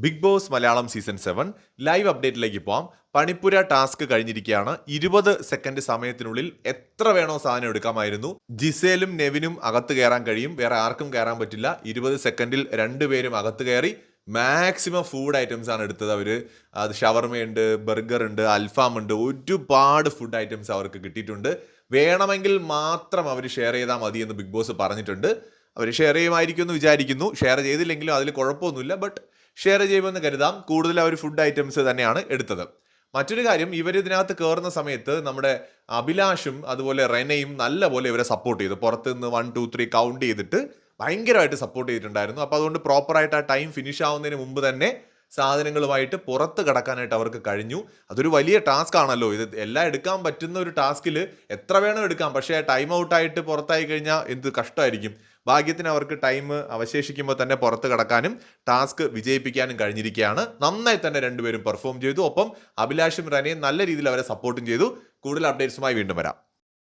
Big Boss Malayalam season 7 live അപ്ഡേറ്റിലേക്ക് പോവാം. പണിപ്പുര ടാസ്ക് കഴിഞ്ഞിരിക്കുകയാണ്. 20 സെക്കൻഡ് സമയത്തിനുള്ളിൽ എത്ര വേണോ സാധനം എടുക്കാമായിരുന്നു. ജിസേലും നെവിനും അകത്ത് കയറാൻ കഴിയും, വേറെ ആർക്കും കയറാൻ പറ്റില്ല. 20 സെക്കൻഡിൽ രണ്ടുപേരും അകത്ത് കയറി മാക്സിമം ഫുഡ് ഐറ്റംസ് ആണ് എടുത്തത്. അത് ഷവർമയുണ്ട്, ബർഗർ ഉണ്ട്, അൽഫാം ഉണ്ട്, ഒരുപാട് ഫുഡ് ഐറ്റംസ് അവർക്ക് കിട്ടിയിട്ടുണ്ട്. വേണമെങ്കിൽ മാത്രം അവർ ഷെയർ ചെയ്താൽ മതി എന്ന് ബിഗ് ബോസ് പറഞ്ഞിട്ടുണ്ട്. അവർ ഷെയർ ചെയ്യുമായിരിക്കും എന്ന് വിചാരിക്കുന്നു. ഷെയർ ചെയ്തില്ലെങ്കിലും അതിൽ കുഴപ്പമൊന്നുമില്ല, ബട്ട് ഷെയർ ചെയ്യുമെന്ന് കരുതാം. കൂടുതൽ അവർ ഫുഡ് ഐറ്റംസ് തന്നെയാണ് എടുത്തത്. മറ്റൊരു കാര്യം, ഇവർ ഇതിനകത്ത് കയറുന്ന സമയത്ത് നമ്മുടെ അഭിലാഷും അതുപോലെ റെനയും നല്ലപോലെ ഇവരെ സപ്പോർട്ട് ചെയ്തു. പുറത്ത് നിന്ന് 1, 2, 3 കൗണ്ട് ചെയ്തിട്ട് ഭയങ്കരമായിട്ട് സപ്പോർട്ട് ചെയ്തിട്ടുണ്ടായിരുന്നു. അപ്പോൾ അതുകൊണ്ട് പ്രോപ്പറായിട്ട് ആ ടൈം ഫിനിഷ് ആവുന്നതിന് മുമ്പ് തന്നെ സാധനങ്ങളുമായിട്ട് പുറത്ത് കടക്കാനായിട്ട് അവർക്ക് കഴിഞ്ഞു. അതൊരു വലിയ ടാസ്ക് ആണല്ലോ. ഇത് എല്ലാം എടുക്കാൻ പറ്റുന്ന ഒരു ടാസ്കിൽ എത്ര വേണം എടുക്കാം, പക്ഷേ ടൈം ഔട്ടായിട്ട് പുറത്തായി കഴിഞ്ഞാൽ എന്ത് കഷ്ടമായിരിക്കും. ഭാഗ്യത്തിന് അവർക്ക് ടൈം അവശേഷിക്കുമ്പോൾ തന്നെ പുറത്ത് കടക്കാനും ടാസ്ക് വിജയിപ്പിക്കാനും കഴിഞ്ഞിരിക്കുകയാണ്. നന്നായി തന്നെ രണ്ടുപേരും പെർഫോം ചെയ്തു. ഒപ്പം അഭിലാഷും റനയും നല്ല രീതിയിൽ അവരെ സപ്പോർട്ടും ചെയ്തു. കൂടുതൽ അപ്ഡേറ്റ്സുമായി വീണ്ടും വരാം.